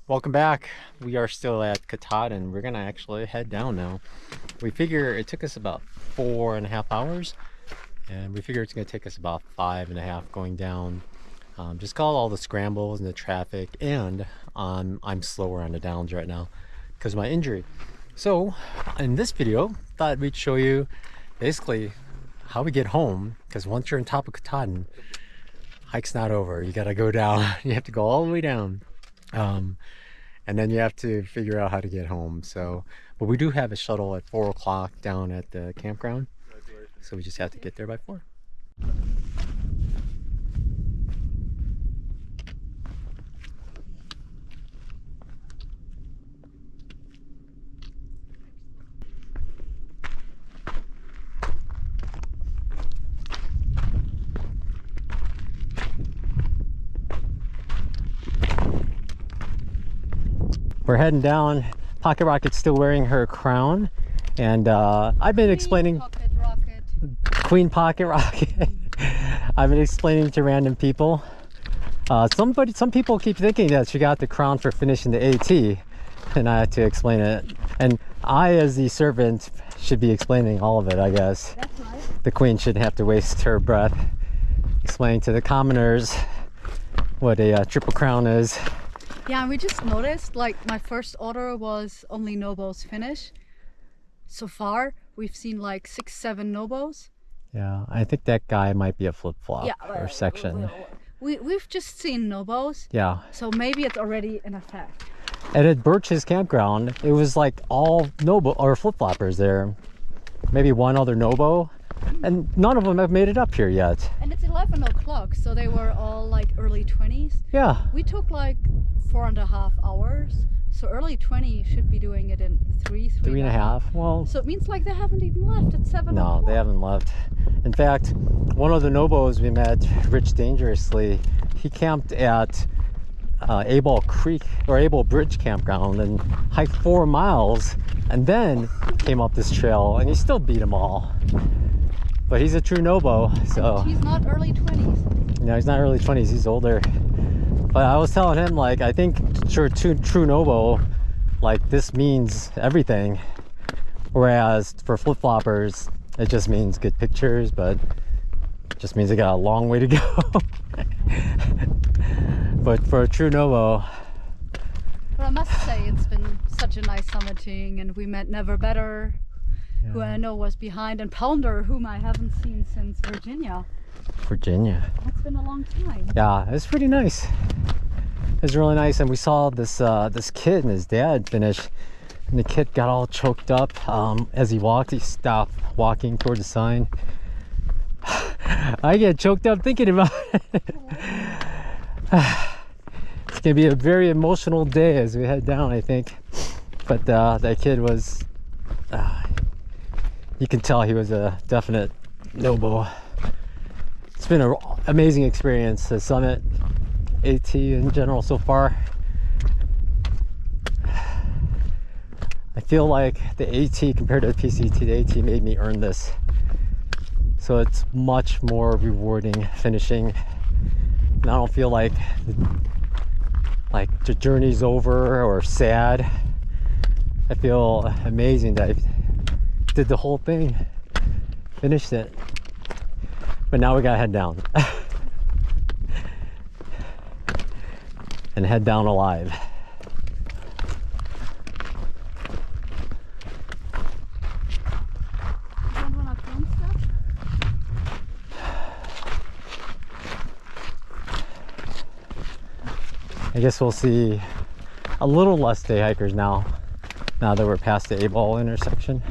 Welcome back. We are still at Katahdin. We're gonna actually head down now. We figure it took us about 4.5 hours, and we figure it's gonna take us about 5.5 going down. Just call all the scrambles and the traffic, and I'm slower on the downs right now because of my injury. So in this video, thought we'd show you basically how we get home, because once you're on top of Katahdin, hike's not over. You gotta go down. You have to go all the way down. And then you have to figure out how to get home. So, but we do have a shuttle at 4 o'clock down at the campground. So we just have to get there by 4. We're heading down. Pocket Rocket's still wearing her crown, and I've been explaining Queen Pocket Rocket. I've been explaining to random people. Some people keep thinking that she got the crown for finishing the AT, and I had to explain it. And I, as the servant, should be explaining all of it, I guess. That's right. The Queen shouldn't have to waste her breath explaining to the commoners what a triple crown is. Yeah, and we just noticed, like, my first order was only Nobos finish. So far, we've seen like 6-7 Nobos. Yeah, I think that guy might be a flip-flop Yeah, or section. We've just seen Nobos. Yeah. So maybe it's already in effect. And at Birch's campground, it was like all Nobo or flip-floppers there. Maybe one other Nobo. And none of them have made it up here yet. And it's 11 o'clock, so they were all like early 20s. Yeah. We took like 4.5 hours. So early 20 should be doing it in 3.5. Well, so it means like they haven't even left at 7 o'clock. No, they haven't left. In fact, one of the Nobos we met, Rich Dangerously, he camped at Able Creek or Able Bridge campground and hiked 4 miles and then came up this trail, and he still beat them all. But he's a true Nobo, so... And he's not early 20s. No, he's not early 20s, he's older. But I was telling him, like, I think true Nobo, like, this means everything. Whereas for flip-floppers, it just means good pictures, but it just means they got a long way to go. But for a true Nobo... But I must say, it's been such a nice summiting, and we met Never Better, who I know was behind, and Pounder, whom I haven't seen since Virginia. It's been a long time. Yeah, it's pretty nice. It's really nice, and we saw this this kid and his dad finish, and the kid got all choked up as he walked. He stopped walking toward the sign. I get choked up thinking about it. It's gonna be a very emotional day as we head down, I think. But that kid was, you can tell he was a definite Nobo. It's been an amazing experience, the summit, AT in general so far. I feel like the AT compared to the PCT, the AT made me earn this. So it's much more rewarding finishing. And I don't feel like the journey's over or sad. I feel amazing that I did the whole thing, finished it. But now we gotta head down. And head down alive. I guess we'll see a little less day hikers now that we're past the A-ball intersection.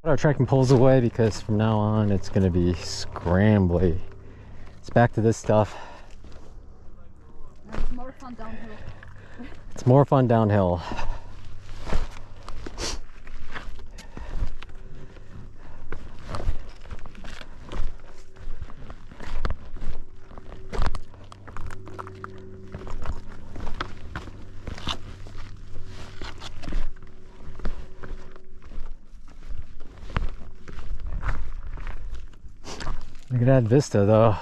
Put our trekking poles away because from now on it's going to be scrambly. It's back to this stuff. It's more fun downhill. It's more fun downhill. Look at that vista though.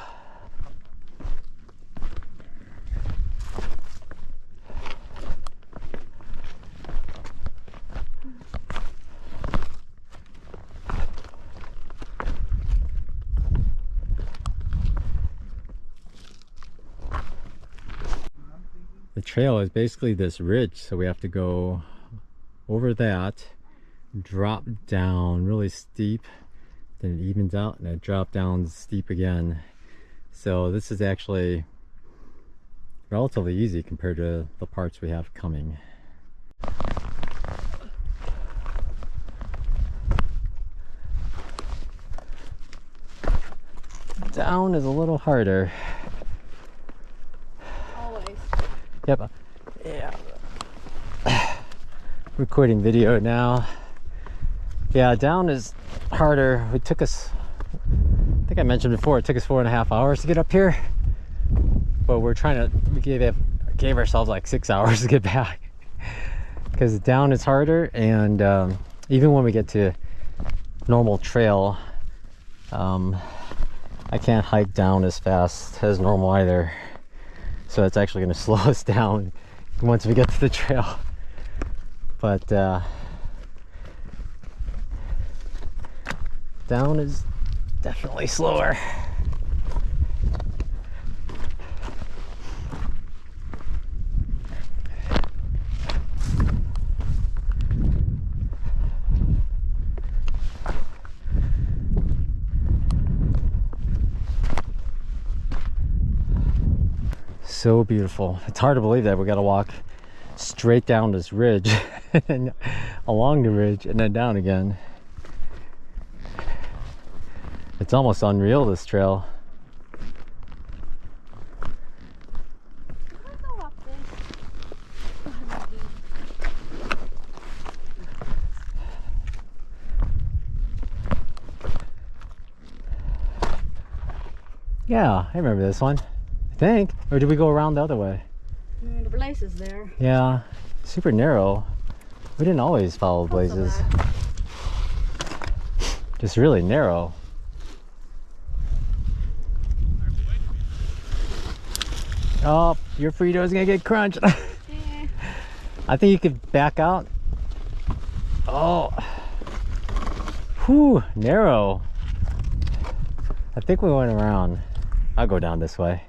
The trail is basically this ridge, so we have to go over that, drop down really steep, then it evens out and it drops down steep again. So this is actually relatively easy compared to the parts we have coming. Down is a little harder. Always. Yep. Yeah. Recording video now. Yeah, down is harder. It took us, I think I mentioned before, it took us 4.5 hours to get up here. But we're trying to, we gave ourselves like 6 hours to get back. Because down is harder, and even when we get to normal trail, I can't hike down as fast as normal either. So it's actually going to slow us down once we get to the trail. But down is definitely slower. So beautiful. It's hard to believe that we got to walk straight down this ridge and along the ridge and then down again. It's almost unreal, this trail. Yeah, I remember this one. I think. Or did we go around the other way? The blaze is there. Yeah, super narrow. We didn't always follow blazes. Just really narrow. Oh, your Frito's gonna get crunched. I think you could back out. Oh, whew, narrow. I think we went around. I'll go down this way.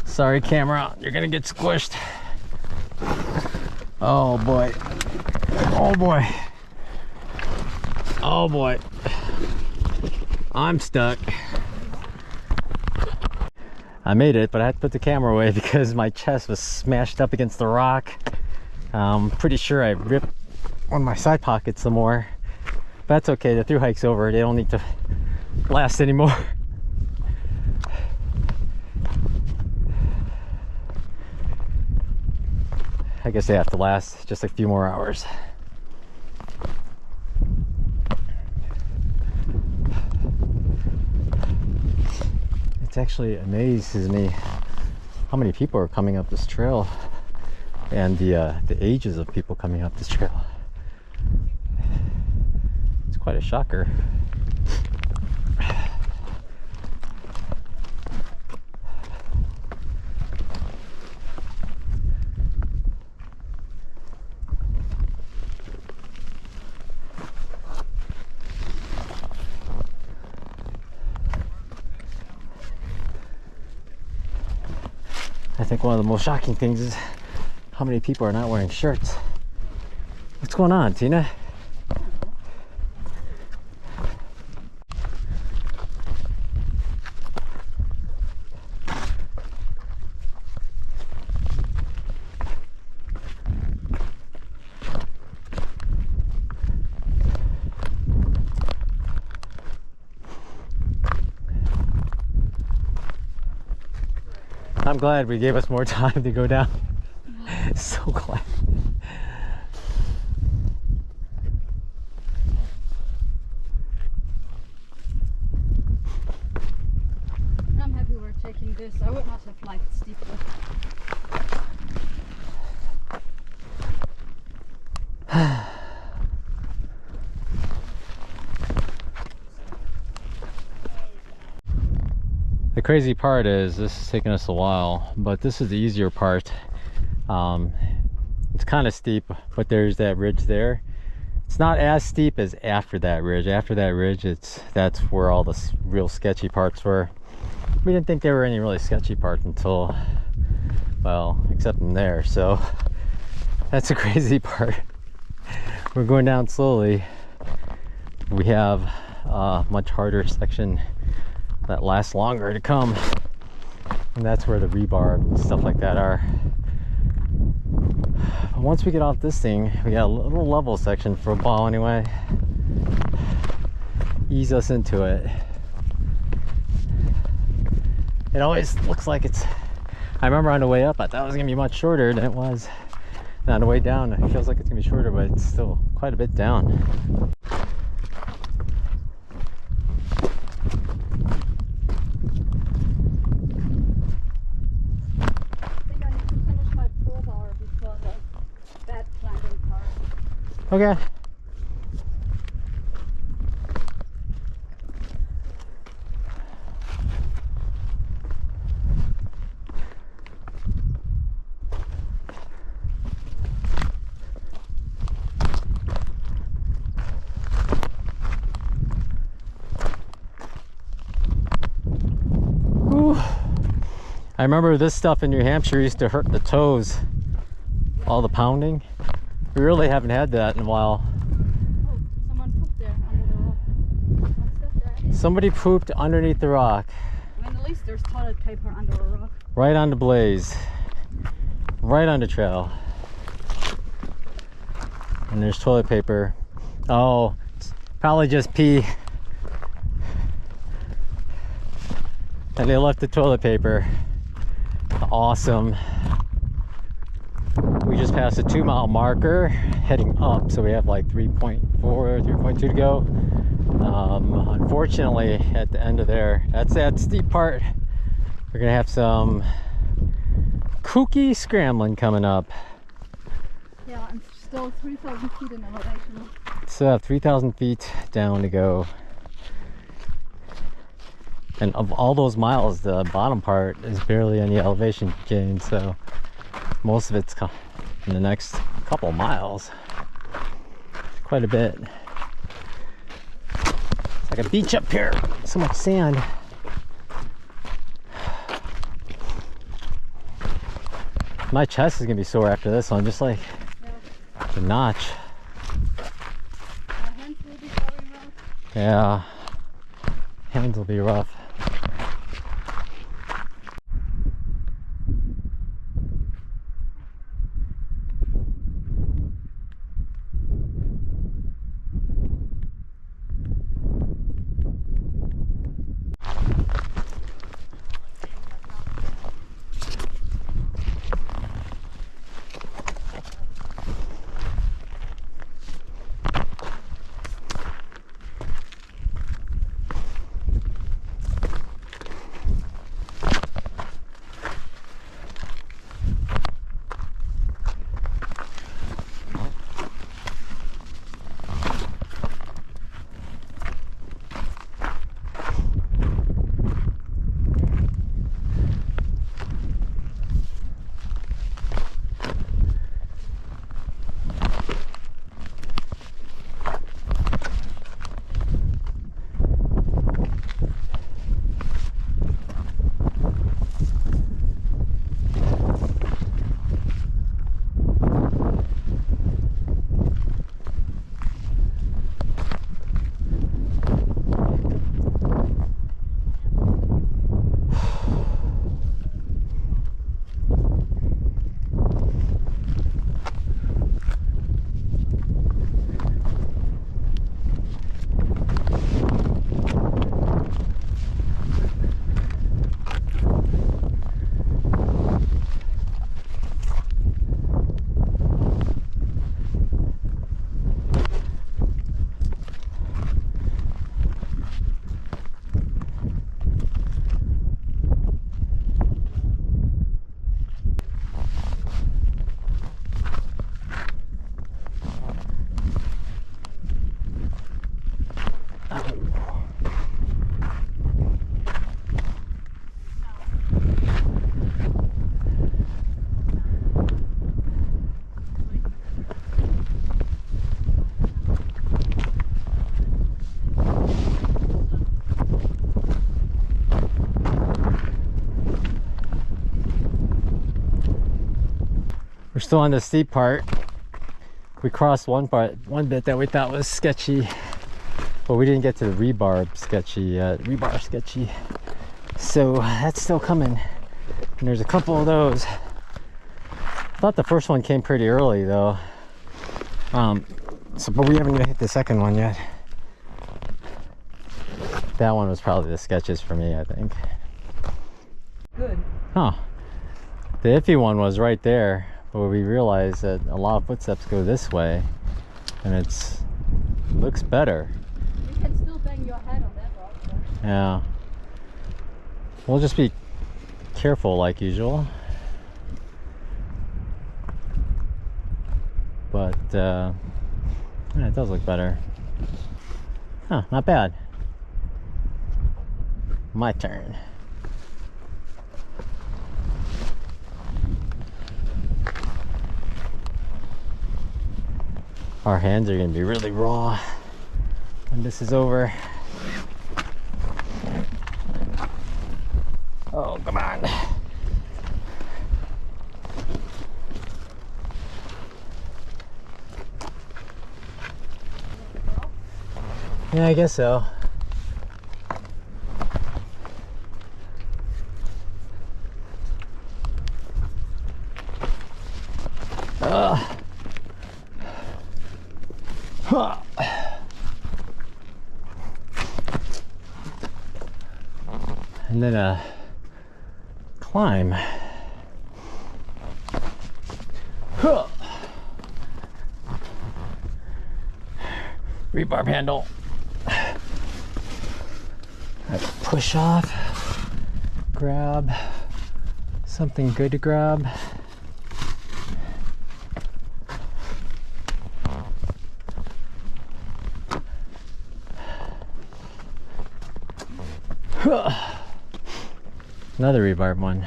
Sorry, camera, you're gonna get squished. Oh boy. Oh boy. Oh boy. I'm stuck. I made it, but I had to put the camera away because my chest was smashed up against the rock. I'm pretty sure I ripped one of my side pockets some more. But that's okay, the through hike's over. They don't need to last anymore. I guess they have to last just a few more hours. It actually amazes me how many people are coming up this trail and the ages of people coming up this trail. It's quite a shocker. I think one of the most shocking things is how many people are not wearing shirts. What's going on, Tina? I'm glad we gave us more time to go down. So glad. I'm happy we're taking this. I would not have liked steeper. The crazy part is this is taking us a while, but this is the easier part. It's kind of steep, but there's that ridge there, It's not as steep as after that ridge. After that ridge, that's where all the real sketchy parts were. We didn't think there were any really sketchy parts until, well, except in there. So that's a crazy part. We're going down slowly. We have a much harder section that lasts longer to come, and that's where the rebar and stuff like that are. But once we get off this thing, we got a little level section for a while anyway. Ease us into it. It always looks like it's, I remember on the way up I thought it was gonna be much shorter than it was, and on the way down it feels like it's gonna be shorter, but it's still quite a bit down. Okay. Whew. I remember this stuff in New Hampshire used to hurt the toes. All the pounding. We really haven't had that in a while. Oh, someone pooped there under the rock. What's that there? Somebody pooped underneath the rock. I mean, at least there's toilet paper under a rock. Right on the blaze. Right on the trail. And there's toilet paper. Oh, it's probably just pee. And they left the toilet paper. Awesome. We just passed a 2-mile marker heading up, so we have like 3.4, 3.2 to go. Unfortunately, at the end of there, that's that steep part. We're gonna have some kooky scrambling coming up. Yeah, and still 3,000 feet in elevation. So 3,000 feet down to go. And of all those miles, the bottom part is barely any elevation gain, so most of it's in the next couple miles. Quite a bit. It's like a beach up here. So much sand. My chest is gonna be sore after this one, just like the notch. My hands will be very rough. Yeah, hands will be rough. still on the steep part. We crossed one bit that we thought was sketchy, but we didn't get to the rebar sketchy. So that's still coming. And there's a couple of those. I thought the first one came pretty early though. But we haven't even hit the second one yet. That one was probably the sketchiest for me, I think. Good. Huh. The iffy one was right there, but we realized that a lot of footsteps go this way, and looks better. You can still bang your head on that rock though. Yeah. We'll just be careful like usual. But yeah, it does look better. Huh, not bad. My turn. Our hands are gonna be really raw when this is over. Oh, come on. Yeah, I guess so. And then a climb. Rebar handle. Push off. Grab something good to grab. Another rebarb one.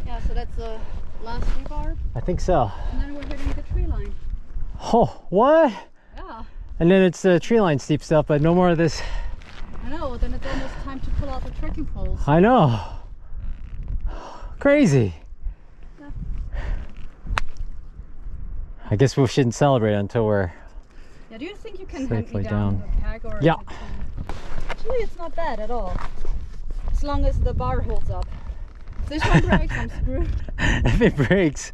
Yeah, so that's the last rebarb. I think so. And then we're hitting the tree line. Oh, what? Yeah. And then it's the tree line steep stuff, but no more of this. I know, then it's almost time to pull out the trekking poles. I know. Crazy. Yeah. I guess we shouldn't celebrate until we're Yeah, do you think you can safely hand me down the pack or Yeah. Actually, it's not bad at all. As long as the bar holds up. If this one breaks, I'm screwed. If it breaks,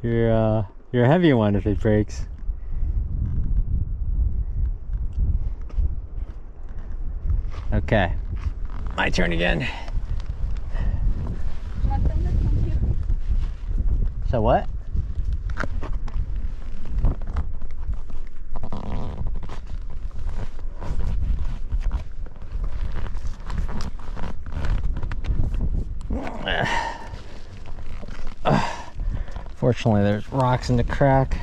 you're a heavy one if it breaks. Okay, my turn again. Should I film this one here? So what? Fortunately, there's rocks in the crack.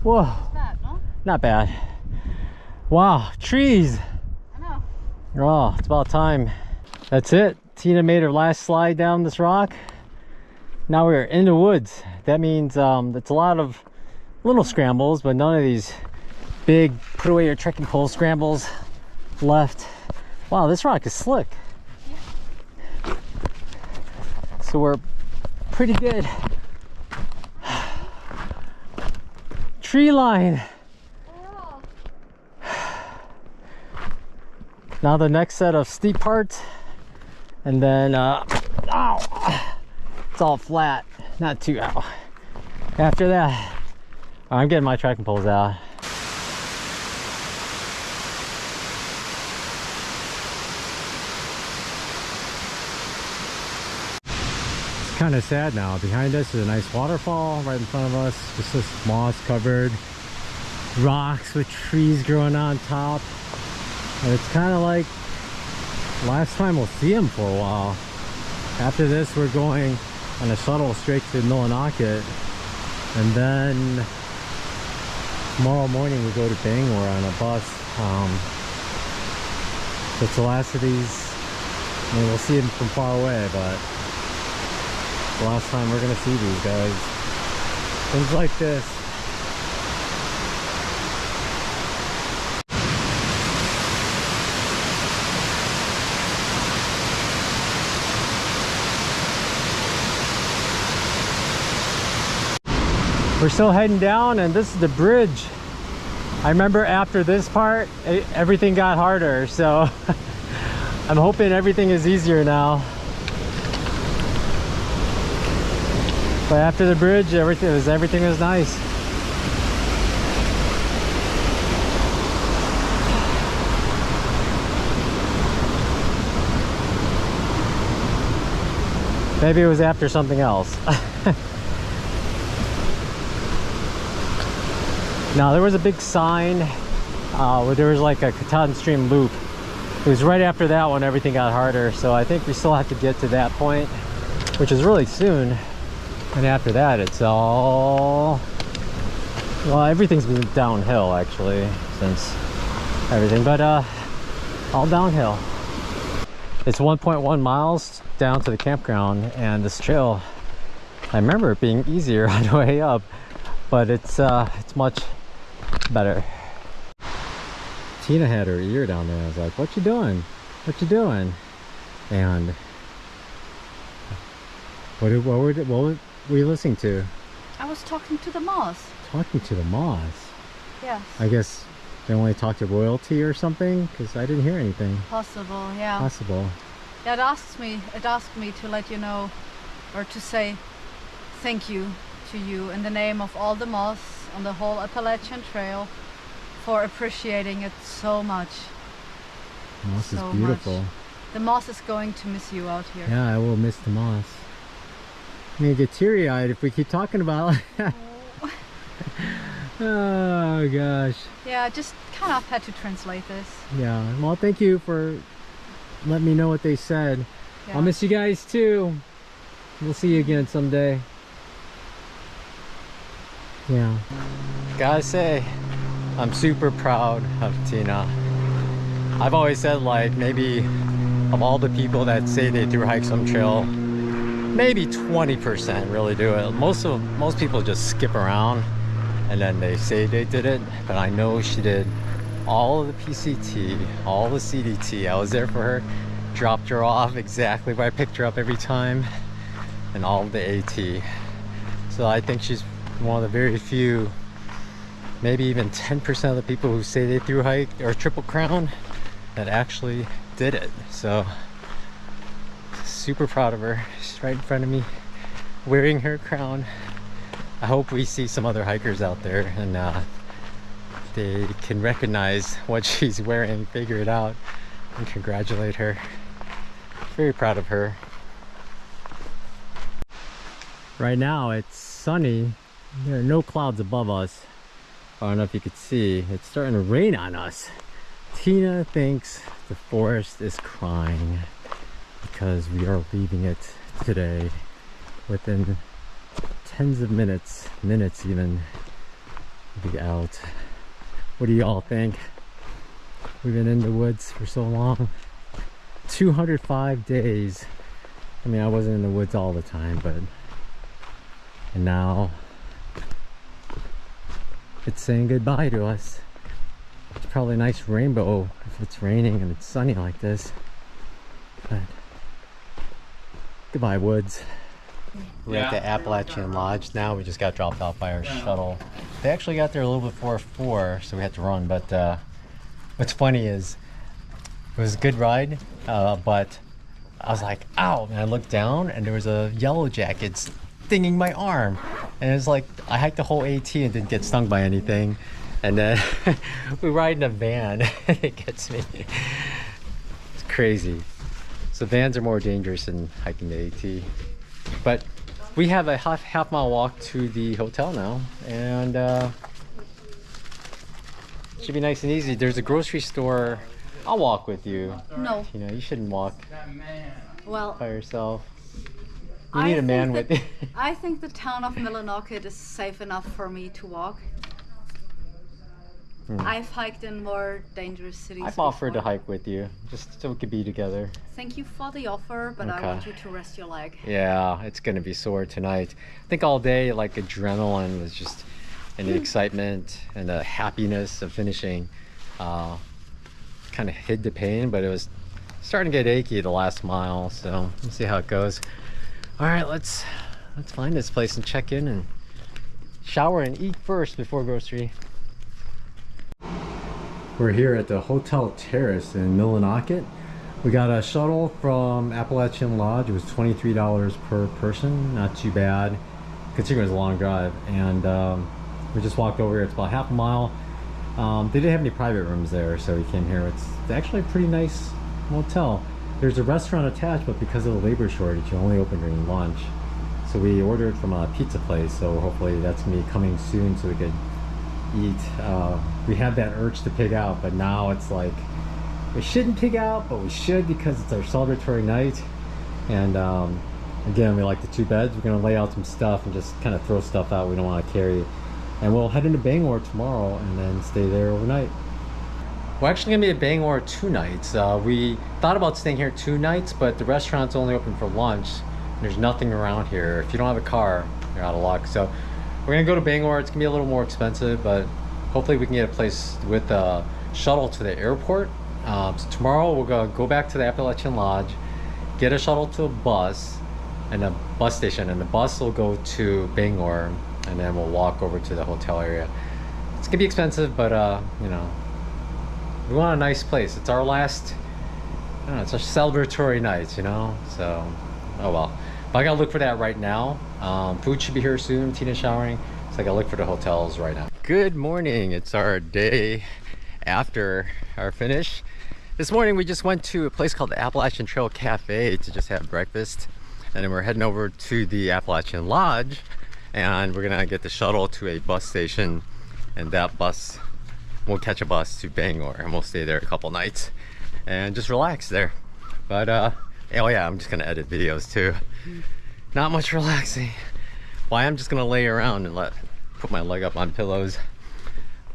Whoa, Bad, no? not bad. Wow, trees. I know. Oh, it's about time. That's it. Tina made her last slide down this rock. Now we're in the woods. That means it's a lot of little scrambles, but none of these big put away your trekking pole scrambles left. Wow, this rock is slick. Yeah. So we're pretty good. Tree line. Oh. Now the next set of steep parts, and then ow, it's all flat, not too ow. After that, I'm getting my trekking poles out. It's kind of sad now. Behind us is a nice waterfall. Right in front of us, just this moss covered rocks with trees growing on top. And it's kind of like last time we'll see them for a while. After this, we're going on a shuttle straight to Millinocket, and then tomorrow morning we go to Bangor on a bus. That's the last of these. I mean, we'll see them from far away, but the last time we're gonna see these guys. Things like this. We're still heading down, and this is the bridge. I remember after this part, everything got harder, so I'm hoping everything is easier now. But after the bridge, everything was nice. Maybe it was after something else. Now there was a big sign where there was like a Katahdin stream loop. It was right after that when everything got harder, so I think we still have to get to that point, which is really soon. And after that it's all, well, everything's been downhill actually since everything, but all downhill. It's 1.1 miles down to the campground, and this trail, I remember it being easier on the way up, but it's much better. Tina had her ear down there. I was like, what you doing? What you doing? And what were you listening to? I was talking to the moss. Talking to the moss? Yes. I guess they only talked to royalty or something, because I didn't hear anything. Possible, yeah. Possible. Yeah, it asked me to let you know, or to say thank you to you in the name of all the moss on the whole Appalachian Trail for appreciating it so much. Moss is beautiful. Much. The moss is going to miss you out here. Yeah, I will miss the moss. I'm gonna get teary-eyed if we keep talking about it. Oh gosh. Yeah, I just kind of had to translate this. Yeah, well, thank you for letting me know what they said. Yeah. I'll miss you guys too. We'll see you again someday. Yeah. Gotta say, I'm super proud of Tina. I've always said, like, maybe of all the people that say they thru hike some trail, maybe 20% really do it. Most people just skip around and then they say they did it, but I know she did all of the PCT, all the CDT. I was there for her, dropped her off exactly where I picked her up every time, and all of the AT. So I think she's one of the very few, maybe even 10% of the people who say they thru hike or triple crown that actually did it. So super proud of her. She's right in front of me wearing her crown. I hope we see some other hikers out there and they can recognize what she's wearing, figure it out, and congratulate her. Very proud of her. Right now it's sunny. There are no clouds above us. I don't know if you could see. It's starting to rain on us. Tina thinks the forest is crying because we are leaving it today within tens of minutes even, be out. What do y'all think? We've been in the woods for so long. 205 days. I mean, I wasn't in the woods all the time, but and now it's saying goodbye to us. It's probably a nice rainbow if it's raining and it's sunny like this, but goodbye woods. We're at the Appalachian Lodge now. We just got dropped off by our shuttle. They actually got there a little before 4, so we had to run, but what's funny is it was a good ride, but I was like, ow, and I looked down and there was a yellow jacket stinging my arm, and it's like I hiked the whole AT and didn't get stung by anything, and then we ride in a van and it gets me. It's crazy. So vans are more dangerous than hiking the AT. But we have a half mile walk to the hotel now, and it should be nice and easy. There's a grocery store. I'll walk with you. No. You know, you shouldn't walk well by yourself. You need a man with you. I think the town of Millinocket is safe enough for me to walk. I've hiked in more dangerous cities. I've offered to hike with you, just so we could be together. Thank you for the offer, but I want you to rest your leg. Yeah, it's gonna be sore tonight. I think all day, like adrenaline was just, and the excitement and the happiness of finishing kind of hid the pain, but it was starting to get achy the last mile, so we'll see how it goes. All right, let's find this place and check in and shower and eat first before grocery. We're here at the Hotel Terrace in Millinocket. We got a shuttle from Appalachian Lodge. It was $23 per person, not too bad considering it was a long drive. And we just walked over here. It's about half a mile. They didn't have any private rooms there, so we came here. It's actually a pretty nice motel. There's a restaurant attached, but because of the labor shortage, you only open during lunch. So we ordered from a pizza place, so hopefully that's gonna be coming soon so we could eat. We had that urge to pig out, but now it's like we shouldn't pig out, but we should because it's our celebratory night. And again, we like the 2 beds. We're gonna lay out some stuff and just kind of throw stuff out we don't want to carry. And we'll head into Bangor tomorrow and then stay there overnight. We're actually gonna be at Bangor 2 nights. We thought about staying here 2 nights, but the restaurant's only open for lunch. There's nothing around here. If you don't have a car, you're out of luck. So we're gonna go to Bangor. It's gonna be a little more expensive, but hopefully we can get a place with a shuttle to the airport. So tomorrow we'll go back to the Appalachian Lodge, get a shuttle to a bus and a bus station, and the bus will go to Bangor, and then we'll walk over to the hotel area. It's gonna be expensive, but you know, we want a nice place. It's our last, I don't know, it's our celebratory night, you know? So, oh well. But I gotta look for that right now. Food should be here soon. Tina's showering, so I gotta look for the hotels right now. Good morning. It's our day after our finish. This morning we just went to a place called the Appalachian Trail Cafe to just have breakfast, and then we're heading over to the Appalachian Lodge, and we're gonna get the shuttle to a bus station, and that bus, we'll catch a bus to Bangor, and we'll stay there a couple nights and just relax there. But oh yeah, I'm just gonna edit videos too. Not much relaxing. Well, I'm just gonna lay around and put my leg up on pillows.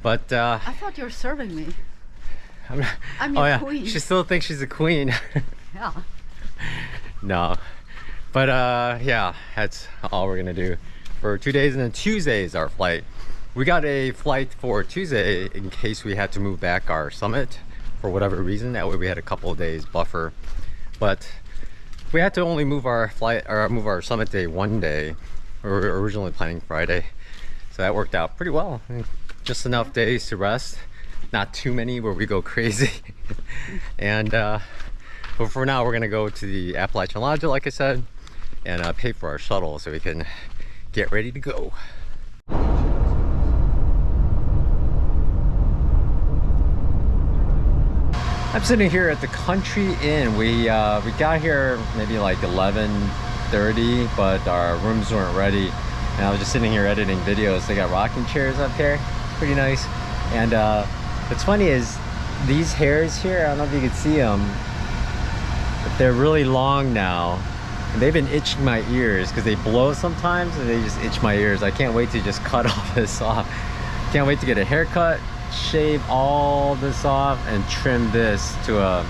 But I thought you were serving me. I'm your queen. She still thinks she's a queen. Yeah. No. But yeah, that's all we're gonna do for 2 days, and then Tuesday is our flight. We got a flight for Tuesday in case we had to move back our summit for whatever reason. That way we had a couple of days buffer. But we had to only move our flight, or move our summit day 1 day. We were originally planning Friday, so that worked out pretty well. Just enough days to rest, not too many where we go crazy. And but for now we're gonna go to the Appalachian Lodge, like I said, and pay for our shuttle so we can get ready to go. I'm sitting here at the Country Inn. We got here maybe like 11:30, but our rooms weren't ready, and I was just sitting here editing videos. They got rocking chairs up here, pretty nice. And what's funny is these hairs here, I don't know if you can see them, but they're really long now, and they've been itching my ears because they blow sometimes and they just itch my ears. I can't wait to just cut all this off. Can't wait to get a haircut, shave all this off, and trim this to a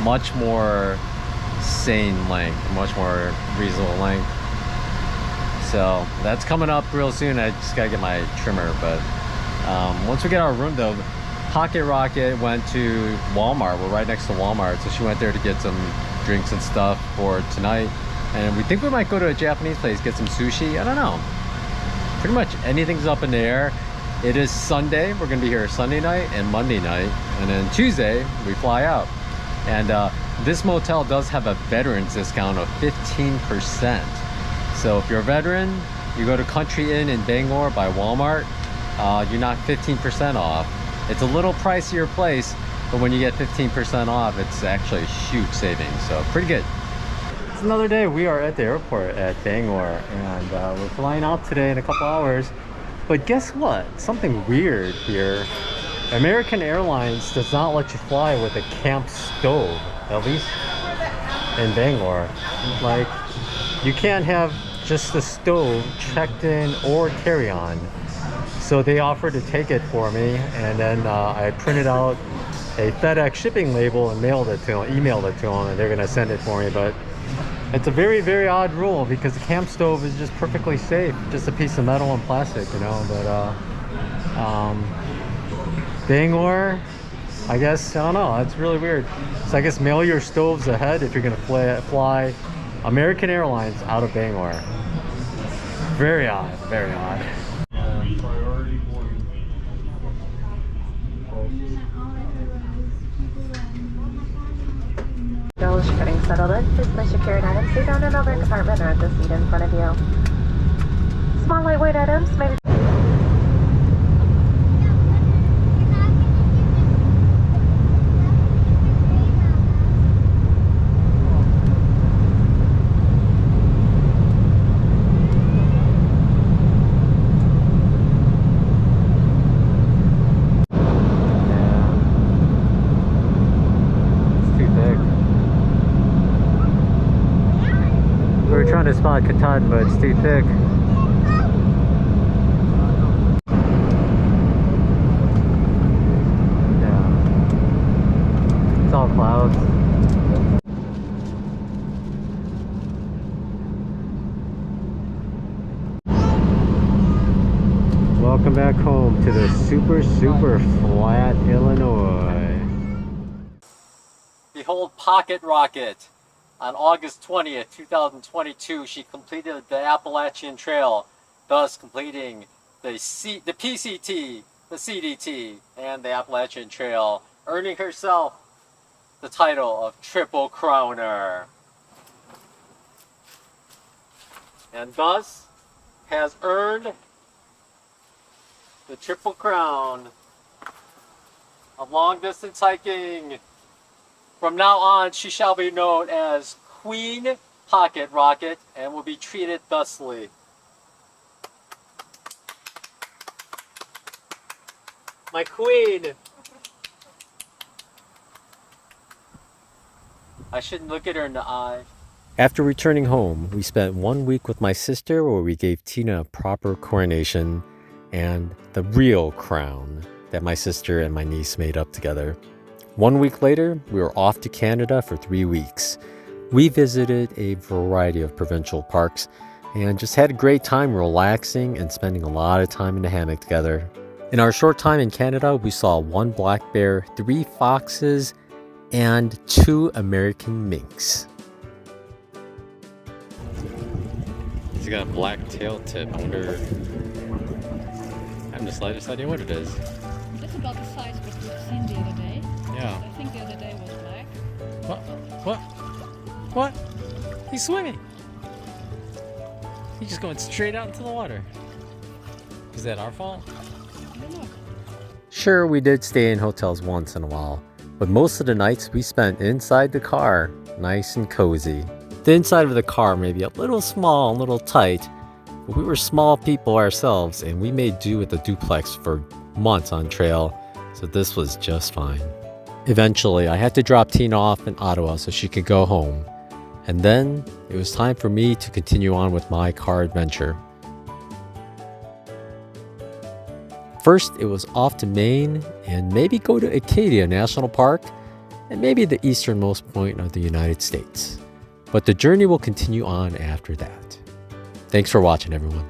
much more sane length, much more reasonable length. So that's coming up real soon. I just gotta get my trimmer. But once we get our room though, Pocket Rocket went to Walmart. We're right next to Walmart, so she went there to get some drinks and stuff for tonight. And we think we might go to a Japanese place, get some sushi. I don't know, pretty much anything's up in the air. It is Sunday. We're gonna be here Sunday night and Monday night, and then Tuesday we fly out. And this motel does have a veterans discount of 15%. So if you're a veteran, you go to Country Inn in Bangor by Walmart, you knock 15% off. It's a little pricier place, but when you get 15% off, it's actually a huge savings. So pretty good. It's another day. We are at the airport at Bangor, and we're flying out today in a couple hours. But guess what? Something weird here. American Airlines does not let you fly with a camp stove, at least in Bangor. Like, you can't have just the stove checked in or carry on. So they offered to take it for me, and then I printed out a FedEx shipping label and emailed it to them, and they're gonna send it for me. But it's a very, very odd rule because the camp stove is just perfectly safe, just a piece of metal and plastic, you know. But Bangor, I guess, I don't know, it's really weird. So I guess mail your stoves ahead if you're gonna fly American Airlines out of Bangor. Very odd, very odd. Those getting settled in, please place your carried items stay down in another compartment or at the seat in front of you. Small lightweight items may be Trying to spot Katahdin, but it's too thick. Yeah, it's all clouds. Welcome back home to the super flat Illinois. Behold Pocket Rocket. On August 20th, 2022, she completed the Appalachian Trail, thus completing the PCT, the CDT, and the Appalachian Trail, earning herself the title of Triple Crowner. And thus has earned the Triple Crown of long distance hiking. From now on, she shall be known as Queen Pocket Rocket and will be treated thusly. My queen! I shouldn't look at her in the eye. After returning home, we spent 1 week with my sister where we gave Tina a proper coronation and the real crown that my sister and my niece made up together. 1 week later, we were off to Canada for 3 weeks. We visited a variety of provincial parks and just had a great time relaxing and spending a lot of time in the hammock together. In our short time in Canada, we saw 1 black bear, 3 foxes, and 2 American minks. He's got a black tail tip. I wonder... I have the slightest idea what it is. It's about the size of what we've seen the other day. Yeah. I think the other day was black. What? He's swimming. He's just going straight out into the water. Is that our fault? I don't know. Sure, we did stay in hotels once in a while, but most of the nights we spent inside the car, nice and cozy. The inside of the car may be a little small, a little tight, but we were small people ourselves and we made do with the duplex for months on trail, so this was just fine. Eventually, I had to drop Tina off in Ottawa so she could go home. And then it was time for me to continue on with my car adventure. First, it was off to Maine and maybe go to Acadia National Park and maybe the easternmost point of the United States. But the journey will continue on after that. Thanks for watching, everyone.